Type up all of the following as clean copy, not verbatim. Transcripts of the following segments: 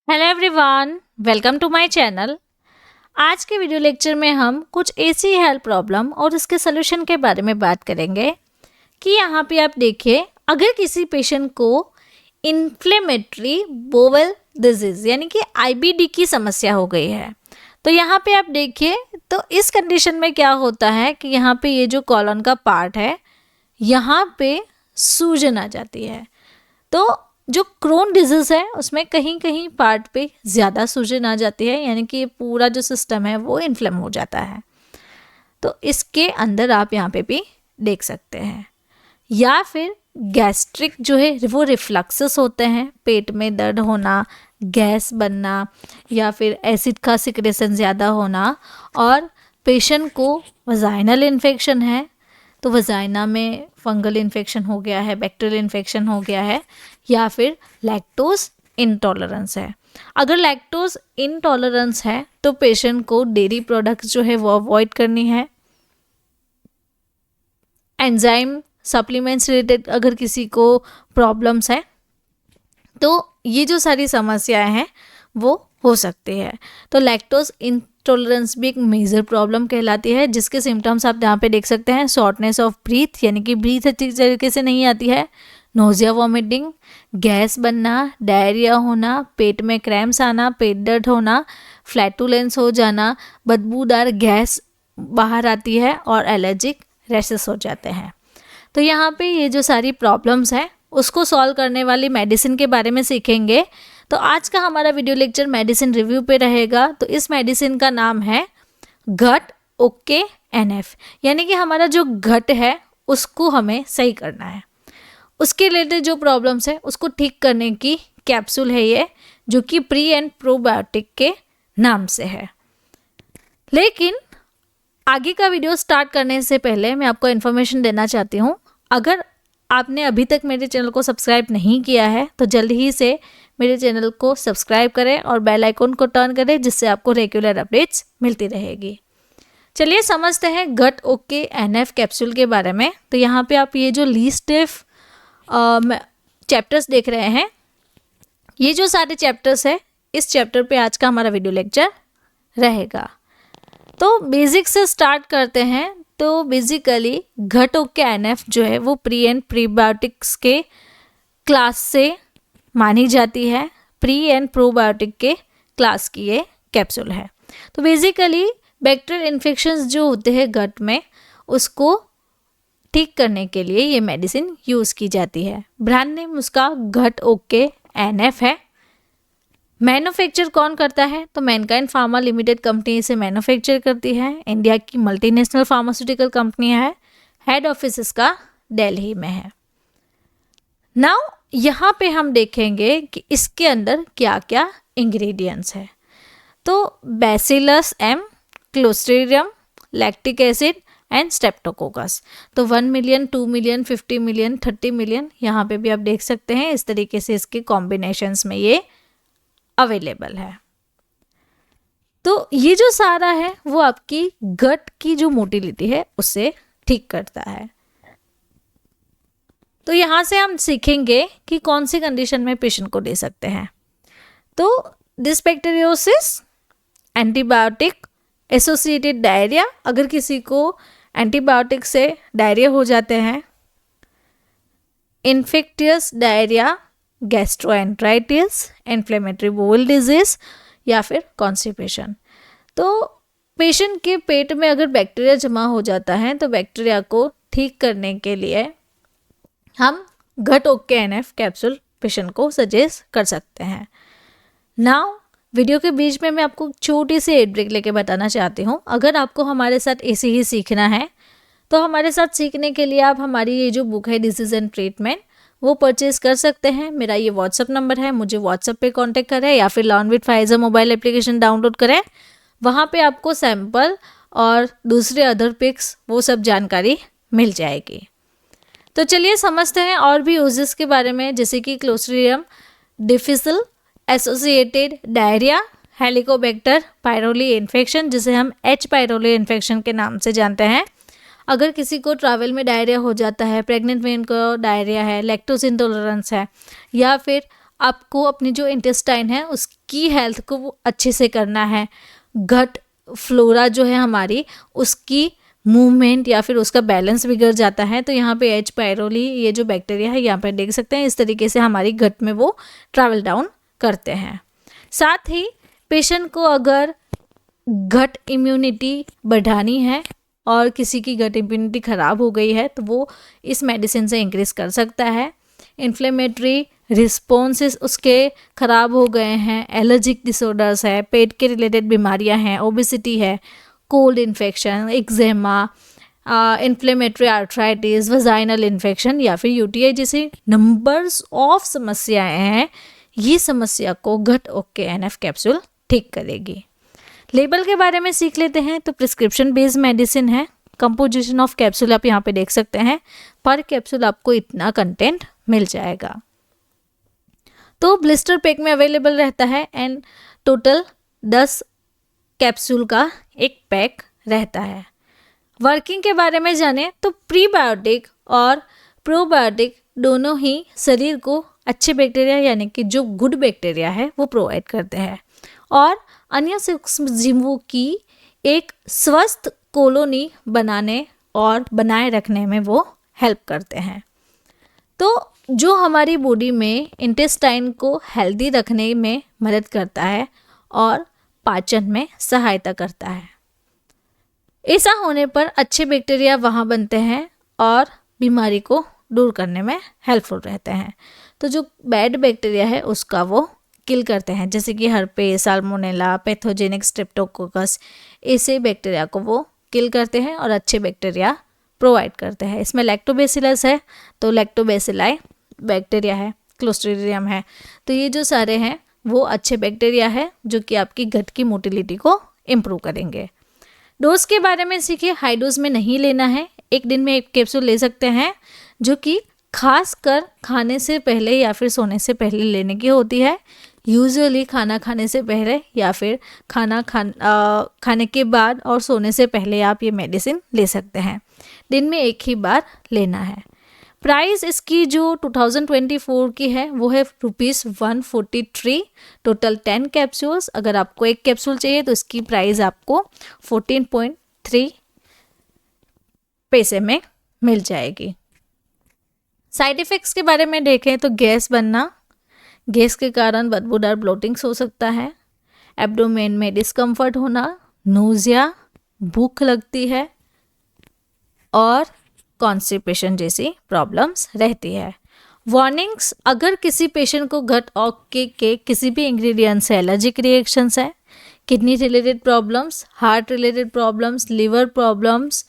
Hello everyone, welcome to my channel. आज के video lecture में हम कुछ ऐसी हेल्थ प्रॉब्लम और उसके सोल्यूशन के बारे में बात करेंगे कि यहाँ पे आप देखिए, अगर किसी पेशेंट को इन्फ्लेमेटरी बोवल डिजीज यानी कि आईबीडी की समस्या हो गई है, तो यहाँ पे आप देखिए, तो इस कंडीशन में क्या होता है कि यहाँ पे ये जो कॉलन का पार्ट है, यहाँ पे सूजन आ जाती है। तो जो क्रोन डिजीज है उसमें कहीं कहीं पार्ट पे ज़्यादा सूजन आ जाती है, यानी कि ये पूरा जो सिस्टम है वो इन्फ्लेम हो जाता है। तो इसके अंदर आप यहाँ पे भी देख सकते हैं। या फिर गैस्ट्रिक जो है वो रिफ्लक्सेस होते हैं, पेट में दर्द होना, गैस बनना, या फिर एसिड का सिक्रेशन ज़्यादा होना, और पेशेंट को वजाइनल इन्फेक्शन है तो वजाइना में फंगल इन्फेक्शन हो गया है, बैक्टीरियल इन्फेक्शन हो गया है, या फिर लैक्टोज इंटॉलरेंस है। अगर लैक्टोज इंटॉलरेंस है तो पेशेंट को डेयरी प्रोडक्ट्स जो है वो अवॉइड करनी है। एंजाइम सप्लीमेंट्स रिलेटेड अगर किसी को प्रॉब्लम्स है तो ये जो सारी समस्याएं हैं वो हो सकती है। तो लैक्टोज इंटॉलरेंस भी एक मेजर प्रॉब्लम कहलाती है, जिसके सिम्टम्स आप यहाँ पे देख सकते हैं। शॉर्टनेस ऑफ ब्रीथ, यानी कि ब्रीथ अच्छी तरीके से नहीं आती है, नोजिया वॉमिटिंग, गैस बनना, डायरिया होना, पेट में क्रैम्प्स आना, पेट दर्द होना, फ्लैटुलेंस हो जाना, बदबूदार गैस बाहर आती है, और एलर्जिक रैशेस हो जाते हैं। तो यहाँ पे ये जो सारी प्रॉब्लम्स हैं उसको सॉल्व करने वाली मेडिसिन के बारे में सीखेंगे। तो आज का हमारा वीडियो लेक्चर मेडिसिन रिव्यू पे रहेगा। तो इस मेडिसिन का नाम है गट ओके एनएफ, यानी कि हमारा जो गट है उसको हमें सही करना है, उसके रिलेटेड जो प्रॉब्लम्स है उसको ठीक करने की कैप्सूल है ये, जो कि प्री एंड प्रोबायोटिक के नाम से है। लेकिन आगे का वीडियो स्टार्ट करने से पहले मैं आपको इन्फॉर्मेशन देना चाहती हूँ। अगर आपने अभी तक मेरे चैनल को सब्सक्राइब नहीं किया है तो जल्द ही से मेरे चैनल को सब्सक्राइब करें और बेल आइकन को टर्न करें, जिससे आपको रेगुलर अपडेट्स मिलती रहेगी। चलिए समझते हैं गट ओके एनएफ कैप्सूल के बारे में। तो यहाँ पे आप ये जो लीस्ट चैप्टर्स देख रहे हैं, ये जो सारे चैप्टर्स है, इस चैप्टर पे आज का हमारा वीडियो लेक्चर रहेगा। तो बेसिक से स्टार्ट करते हैं। तो बेसिकली गट ओके एनएफ जो है वो प्री एंड प्रीबायोटिक्स के क्लास से मानी जाती है, प्री एंड प्रोबायोटिक के क्लास की ये कैप्सूल है। तो बेसिकली बैक्टीरियल इन्फेक्शंस जो होते हैं गट में, उसको ठीक करने के लिए ये मेडिसिन यूज़ की जाती है। ब्रांड नेम उसका गट ओके एनएफ है। मैन्युफैक्चर कौन करता है? तो मैनकाइंड फार्मा लिमिटेड कंपनी इसे मैन्युफैक्चर करती है। इंडिया की मल्टीनेशनल फार्मास्यूटिकल कंपनी है। हेड ऑफिस इसका दिल्ली में है। नाउ यहाँ पे हम देखेंगे कि इसके अंदर क्या क्या इंग्रेडिएंट्स है। तो bacillus M, clostridium, lactic acid and streptococcus. तो 1 मिलियन, 2 मिलियन, 50 मिलियन, 30 मिलियन, यहाँ पे भी आप देख सकते हैं। इस तरीके से इसके कॉम्बिनेशंस में ये अवेलेबल है। तो ये जो सारा है वो आपकी गट की जो मोटिलिटी है उससे ठीक करता है। तो यहाँ से हम सीखेंगे कि कौन सी कंडीशन में पेशेंट को दे सकते हैं। तो डिस्बैक्टीरियोसिस, एंटीबायोटिक एसोसिएटेड डायरिया, अगर किसी को एंटीबायोटिक से डायरिया हो जाते हैं, infectious diarrhoea, gastroenteritis, inflammatory bowel disease, या फिर कॉन्स्टिपेशन। तो पेशेंट के पेट में अगर बैक्टीरिया जमा हो जाता है तो बैक्टीरिया को ठीक करने के लिए हम गट ओके एनएफ कैप्सूल पेशेंट को सजेस्ट कर सकते हैं। नाउ वीडियो के बीच में मैं आपको छोटी सी एड ब्रेक लेके बताना चाहती हूँ। अगर आपको हमारे साथ ऐसे ही सीखना है तो हमारे साथ सीखने के लिए आप हमारी ये जो बुक है डिजीज एंड ट्रीटमेंट, वो परचेज कर सकते हैं। मेरा ये व्हाट्सअप नंबर है, मुझे व्हाट्सअप पे कांटेक्ट करें, या फिर learn with Pfizer mobile application download करें। वहाँ पे आपको सैंपल और दूसरे अदर पिक्स, वो सब जानकारी मिल जाएगी। तो चलिए समझते हैं और भी यूजेस के बारे में, जैसे कि clostridium difficile associated diarrhea, helicobacter pylori infection, जिसे हम एच पायरोली इन्फेक्शन के नाम से जानते हैं। अगर किसी को ट्रैवल में डायरिया हो जाता है, प्रेग्नेंट वेन को डायरिया है, लैक्टोज इंटॉलरेंस है, या फिर आपको अपनी जो इंटेस्टाइन है उसकी हेल्थ को वो अच्छे से करना है। गट फ्लोरा जो है हमारी, उसकी मूवमेंट या फिर उसका बैलेंस बिगड़ जाता है। तो यहाँ पे एच पायरोली ये जो बैक्टीरिया है यहाँ पे देख सकते हैं, इस तरीके से हमारी गट में वो ट्रैवल डाउन करते हैं। साथ ही पेशेंट को अगर गट इम्यूनिटी बढ़ानी है और किसी की गट इम्यूनिटी ख़राब हो गई है तो वो इस मेडिसिन से इंक्रीज़ कर सकता है। इन्फ्लेमेटरी रिस्पॉन्सेस उसके ख़राब हो गए हैं, एलर्जिक डिसऑर्डर्स है, पेट के रिलेटेड बीमारियां हैं, ओबेसिटी है, cold infection, eczema, inflammatory arthritis, vaginal infection या फिर यूटीआई जैसी नंबर्स ऑफ समस्याएं हैं। ये समस्या को गट ओके एनएफ कैप्सूल ठीक करेगी। लेबल के बारे में सीख लेते हैं। तो प्रिस्क्रिप्शन बेस्ड मेडिसिन है। कंपोजिशन ऑफ कैप्सूल आप यहाँ पे देख सकते हैं, पर कैप्सूल आपको इतना कंटेंट मिल जाएगा। तो ब्लिस्टर पैक में अवेलेबल रहता है एंड टोटल 10 कैप्सूल का एक पैक रहता है। वर्किंग के बारे में जाने तो प्रीबायोटिक और प्रोबायोटिक दोनों ही शरीर को अच्छे बैक्टीरिया यानी कि जो गुड बैक्टीरिया है वो प्रोवाइड करते हैं और अन्य सूक्ष्म जीवों की एक स्वस्थ कॉलोनी बनाने और बनाए रखने में वो हेल्प करते हैं। तो जो हमारी बॉडी में इंटेस्टाइन को हेल्दी रखने में मदद करता है और पाचन में सहायता करता है। ऐसा होने पर अच्छे बैक्टीरिया वहाँ बनते हैं और बीमारी को दूर करने में हेल्पफुल रहते हैं। तो जो बैड बैक्टीरिया है उसका वो किल करते हैं, जैसे कि हर्पे, साल्मोनेला, पैथोजेनिक स्ट्रेप्टोकोकस, ऐसे बैक्टीरिया को वो किल करते हैं और अच्छे बैक्टीरिया प्रोवाइड करते हैं। इसमें लैक्टोबैसिलस है तो लैक्टोबैसिलाई बैक्टीरिया है, क्लोस्ट्रीडियम है, तो ये जो सारे हैं वो अच्छे बैक्टीरिया है जो कि आपकी गट की मोटिलिटी को इम्प्रूव करेंगे। डोज के बारे में सीखिए। हाई डोज में नहीं लेना है, एक दिन में 1 कैप्सूल ले सकते हैं, जो कि खास कर खाने से पहले या फिर सोने से पहले लेने की होती है। यूजुअली खाना खाने से पहले या फिर खाने के बाद और सोने से पहले आप ये मेडिसिन ले सकते हैं। दिन में 1 ही बार लेना है। प्राइस इसकी जो 2024 की है वो है ₹143, टोटल 10 कैप्सूल्स। अगर आपको 1 कैप्सूल चाहिए तो इसकी प्राइस आपको 14.3 पैसे में मिल जाएगी। साइड इफ़ेक्ट्स के बारे में देखें तो गैस बनना, गैस के कारण बदबूदार ब्लोटिंग्स हो सकता है, एब्डोमेन में डिस्कम्फर्ट होना, नोज़िया, भूख लगती है और कॉन्स्टिपेशन जैसी प्रॉब्लम्स रहती है। वार्निंग्स, अगर किसी पेशेंट को गट ओके के किसी भी इंग्रेडिएंट से एलर्जिक रिएक्शंस है, kidney related problems, heart related problems, liver problems,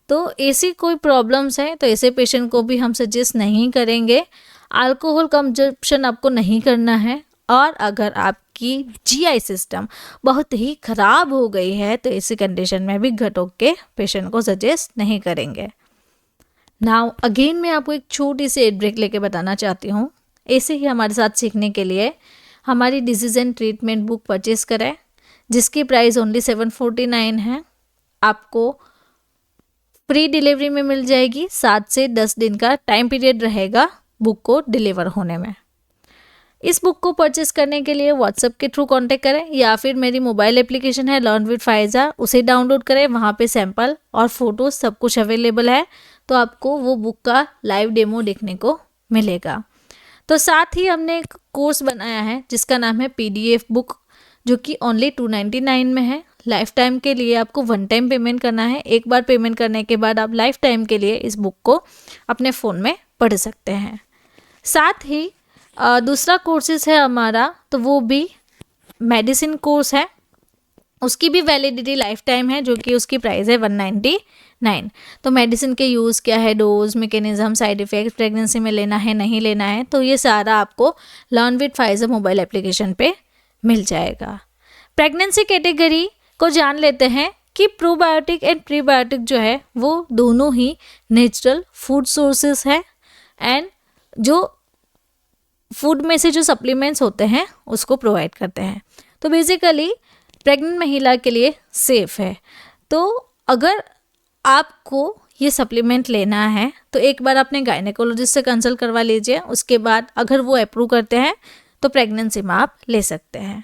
तो ऐसी कोई प्रॉब्लम्स है तो ऐसे पेशेंट को भी हम सजेस्ट नहीं करेंगे। अल्कोहल कंजप्शन आपको नहीं करना है और अगर आपकी जीआई सिस्टम बहुत ही ख़राब हो गई है तो ऐसी कंडीशन में भी गट ओके पेशेंट को सजेस्ट नहीं करेंगे। नाउ अगेन मैं आपको एक छोटी सी एड ब्रेक लेके बताना चाहती हूँ। ऐसे ही हमारे साथ सीखने के लिए हमारी disease and treatment book purchase करें, जिसकी प्राइस ओनली 749 है। आपको फ्री डिलीवरी में मिल जाएगी। 7 से 10 दिन का टाइम पीरियड रहेगा बुक को डिलीवर होने में। इस बुक को परचेस करने के लिए व्हाट्सएप के थ्रू कांटेक्ट करें या फिर मेरी मोबाइल एप्लीकेशन है लर्न विद फाइजा, उसे डाउनलोड करें। वहाँ पे सैंपल और फोटोज सब कुछ अवेलेबल है, तो आपको वो बुक का लाइव डेमो देखने को मिलेगा। तो साथ ही हमने एक कोर्स बनाया है जिसका नाम है PDF बुक, जो कि ओनली 299 में है। लाइफ टाइम के लिए आपको 1 टाइम पेमेंट करना है। एक बार पेमेंट करने के बाद आप लाइफ टाइम के लिए इस बुक को अपने फ़ोन में पढ़ सकते हैं। साथ ही दूसरा कोर्सेज है हमारा, तो वो भी मेडिसिन कोर्स है, उसकी भी वैलिडिटी लाइफ टाइम है, जो कि उसकी प्राइस है 199। तो मेडिसिन के यूज़ क्या है, dose, mechanism, side effect, pregnancy में लेना है नहीं लेना है, तो ये सारा आपको learn with Pfizer mobile application पे मिल जाएगा। प्रेगनेंसी कैटेगरी को जान लेते हैं कि प्रोबायोटिक एंड प्रीबायोटिक जो है वो दोनों ही नेचुरल फूड सोर्सेस है एंड जो फूड में से जो सप्लीमेंट्स होते हैं उसको प्रोवाइड करते हैं। तो बेसिकली प्रेग्नेंट महिला के लिए सेफ़ है। तो अगर आपको ये सप्लीमेंट लेना है तो एक बार अपने गायनेकोलॉजिस्ट से कंसल्ट करवा लीजिए। उसके बाद अगर वो अप्रूव करते हैं तो प्रेगनेंसी में आप ले सकते हैं।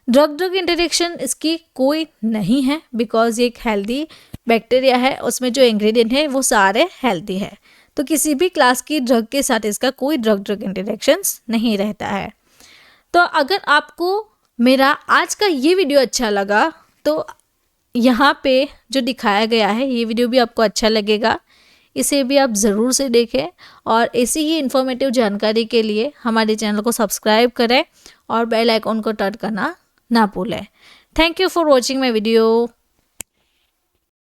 ड्रग इंटरेक्शन इसकी कोई नहीं है, बिकॉज ये एक हेल्दी बैक्टीरिया है, उसमें जो इंग्रेडिएंट है वो सारे हेल्दी है, तो किसी भी क्लास की ड्रग के साथ इसका कोई ड्रग इंटरेक्शंस नहीं रहता है। तो अगर आपको मेरा आज का ये वीडियो अच्छा लगा तो यहाँ पे जो दिखाया गया है ये वीडियो भी आपको अच्छा लगेगा, इसे भी आप ज़रूर से देखें और ऐसी ही इन्फॉर्मेटिव जानकारी के लिए हमारे चैनल को सब्सक्राइब करें और बेल आइकॉन को टच करना ना भूलें। Thank you for watching my video.